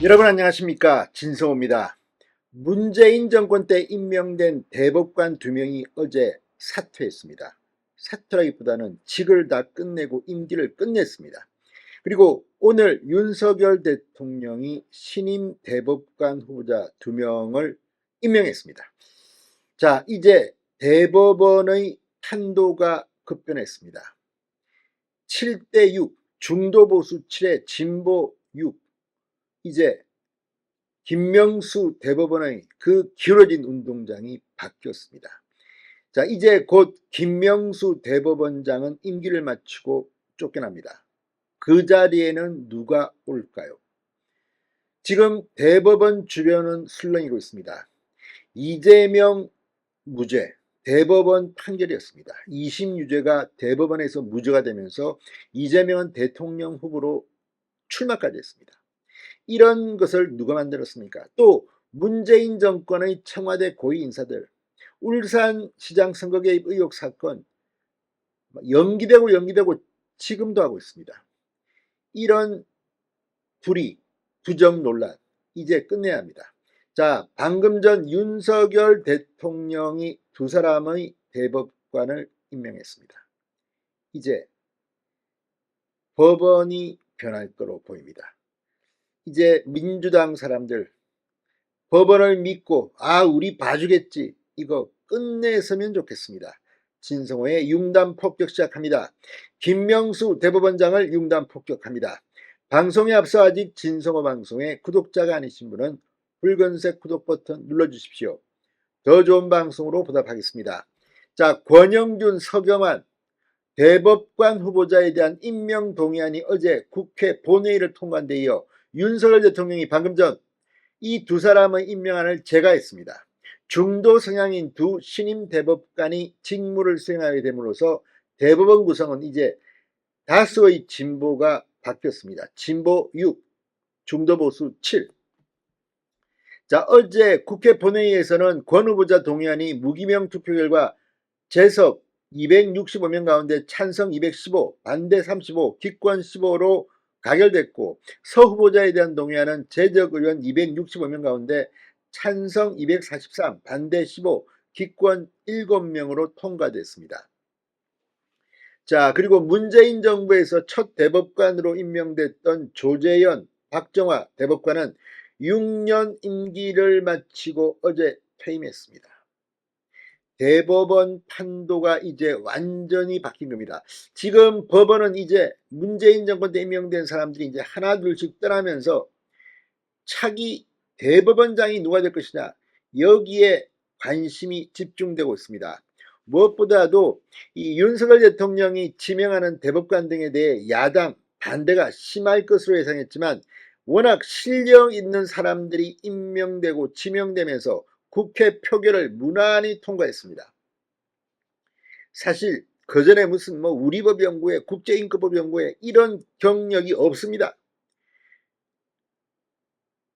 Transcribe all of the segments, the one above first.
여러분 안녕하십니까, 진성호입니다. 문재인 정권 때 임명된 대법관 2명이 어제 사퇴했습니다. 사퇴라기보다는 직을 다 끝내고 임기를 끝냈습니다. 그리고 오늘 윤석열 대통령이 신임 대법관 후보자 2명을 임명했습니다. 자, 이제 대법원의 판도가 급변했습니다. 7대6, 중도보수 7에 진보 6. 이제 김명수 대법원의 그 기울어진 운동장이 바뀌었습니다. 자, 이제 곧 김명수 대법원장은 임기를 마치고 쫓겨납니다. 그 자리에는 누가 올까요? 지금 대법원 주변은 술렁이고 있습니다. 이재명 무죄, 대법원 판결이었습니다. 2심 유죄가 대법원에서 무죄가 되면서 이재명은 대통령 후보로 출마까지 했습니다. 이런 것을 누가 만들었습니까? 또 문재인 정권의 청와대 고위 인사들, 울산시장 선거 개입 의혹 사건 연기되고 지금도 하고 있습니다. 이런 불의, 부정 논란 이제 끝내야 합니다. 자, 방금 전 윤석열 대통령이 2사람의 대법관을 임명했습니다. 이제 법원이 변할 거로 보입니다. 이제 민주당 사람들 법원을 믿고 우리 봐주겠지, 이거 끝내서면 좋겠습니다. 진성호의 융단 폭격 시작합니다. 김명수 대법원장을 융단 폭격합니다. 방송에 앞서 아직 진성호 방송의 구독자가 아니신 분은 붉은색 구독 버튼 눌러주십시오. 더 좋은 방송으로 보답하겠습니다. 자, 권영준, 서경환 대법관 후보자에 대한 임명 동의안이 어제 국회 본회의를 통과한 데 이어 윤석열 대통령이 방금 전 이 2사람의 임명안을 제거했습니다. 중도 성향인 2 신임 대법관이 직무를 수행하게 됨으로써 대법원 구성은 이제 다수의 진보가 바뀌었습니다. 진보 6, 중도 보수 7. 자, 어제 국회 본회의에서는 권 후보자 동의안이 무기명 투표 결과 재석 265명 가운데 찬성 215, 반대 35, 기권 15로 가결됐고, 서 후보자에 대한 동의안은 재적 의원 265명 가운데 찬성 243, 반대 15, 기권 7명으로 통과됐습니다. 자, 그리고 문재인 정부에서 첫 대법관으로 임명됐던 조재현, 박정화 대법관은 6년 임기를 마치고 어제 퇴임했습니다. 대법원 판도가 이제 완전히 바뀐 겁니다. 지금 법원은 이제 문재인 정권 때 임명된 사람들이 이제 하나 둘씩 떠나면서 차기 대법원장이 누가 될 것이냐, 여기에 관심이 집중되고 있습니다. 무엇보다도 이 윤석열 대통령이 지명하는 대법관 등에 대해 야당 반대가 심할 것으로 예상했지만 워낙 실력 있는 사람들이 임명되고 지명되면서 국회 표결을 무난히 통과했습니다. 사실 그전에 무슨 우리법연구회, 국제인권법연구회 이런 경력이 없습니다.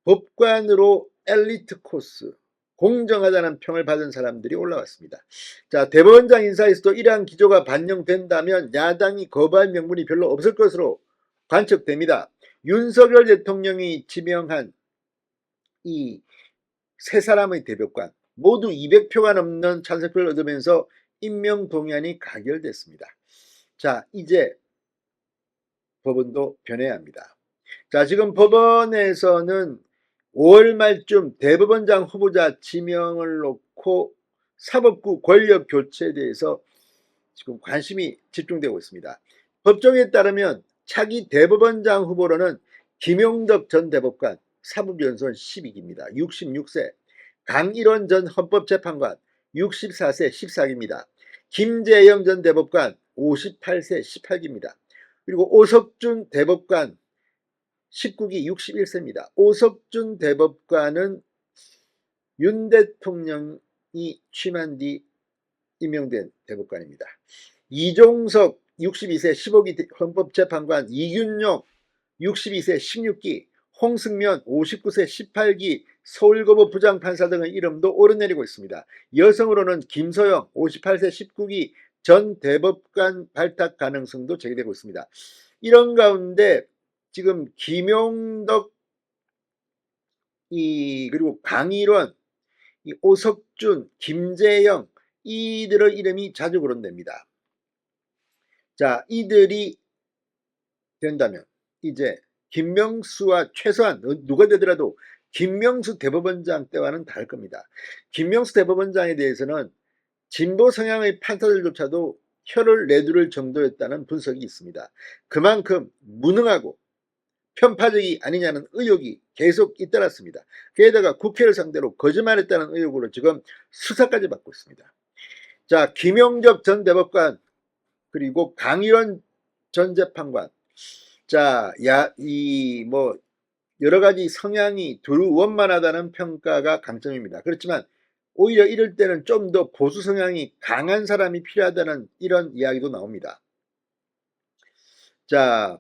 법관으로 엘리트 코스, 공정하다는 평을 받은 사람들이 올라왔습니다. 자, 대법원장 인사에서도 이러한 기조가 반영된다면 야당이 거부할 명분이 별로 없을 것으로 관측됩니다. 윤석열 대통령이 지명한 이 3사람의 대법관 모두 200표가 넘는 찬성표를 얻으면서 임명 동의안이 가결됐습니다. 자, 이제 법원도 변해야 합니다. 자, 지금 법원에서는 5월 말쯤 대법원장 후보자 지명을 놓고 사법부 권력 교체에 대해서 지금 관심이 집중되고 있습니다. 법정에 따르면 차기 대법원장 후보로는 김용덕 전 대법관 사법연수원 12기입니다. 66세. 강일원 전 헌법재판관 64세 14기입니다. 김재영 전 대법관 58세 18기입니다. 그리고 오석준 대법관 19기 61세입니다. 오석준 대법관은 윤 대통령이 취임한 뒤 임명된 대법관입니다. 이종석 62세 15기 헌법재판관, 이균용 62세 16기, 홍승면 59세 18기 서울고법 부장판사 등의 이름도 오르내리고 있습니다. 여성으로는 김소영 58세 19기 전 대법관 발탁 가능성도 제기되고 있습니다. 이런 가운데 지금 김용덕 그리고 강일원, 오석준, 김재영 이들의 이름이 자주 거론됩니다. 자, 이들이 된다면 이제 김명수와 최소한 누가 되더라도 김명수 대법원장 때와는 다를 겁니다. 김명수 대법원장에 대해서는 진보 성향의 판사들조차도 혀를 내두를 정도였다는 분석이 있습니다. 그만큼 무능하고 편파적이 아니냐는 의혹이 계속 잇따랐습니다. 게다가 국회를 상대로 거짓말했다는 의혹으로 지금 수사까지 받고 있습니다. 자, 김용적 전 대법관 그리고 강일원 전 재판관, 자, 여러 가지 성향이 두루 원만하다는 평가가 강점입니다. 그렇지만 오히려 이럴 때는 좀 더 보수 성향이 강한 사람이 필요하다는 이런 이야기도 나옵니다. 자,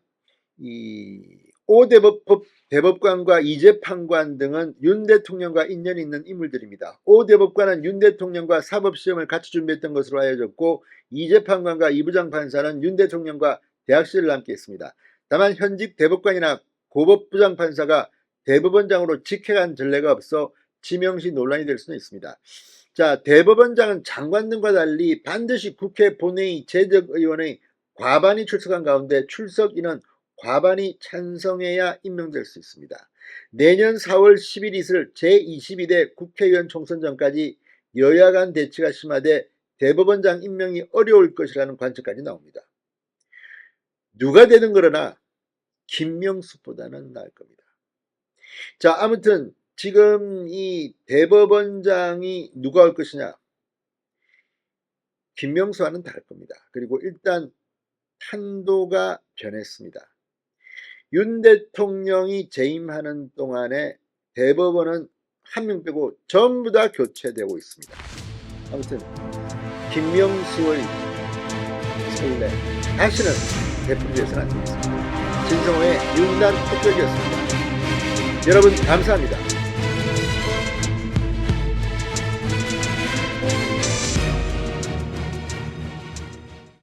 오 대법관과 이 재판관 등은 윤 대통령과 인연이 있는 인물들입니다. 오 대법관은 윤 대통령과 사법시험을 같이 준비했던 것으로 알려졌고, 이 재판관과 이 부장판사는 윤 대통령과 대학시절을 함께 했습니다. 다만 현직 대법관이나 고법부장판사가 대법원장으로 직행한 전례가 없어 지명시 논란이 될 수는 있습니다. 자, 대법원장은 장관 등과 달리 반드시 국회 본회의 재적의원의 과반이 출석한 가운데 출석인은 과반이 찬성해야 임명될 수 있습니다. 내년 4월 10일 있을 제22대 국회의원 총선 전까지 여야 간 대치가 심화돼 대법원장 임명이 어려울 것이라는 관측까지 나옵니다. 누가 되든 그러나 김명수보다는 나을 겁니다. 자, 아무튼 지금 이 대법원장이 누가 올 것이냐, 김명수와는 다를 겁니다. 그리고 일단 판도가 변했습니다. 윤 대통령이 재임하는 동안에 대법원은 한 명 빼고 전부 다 교체되고 있습니다. 아무튼 김명수의 설레 다시는 되풀이돼서는 안 되겠습니다. 진성호의 윤단 폭격이었습니다. 여러분 감사합니다.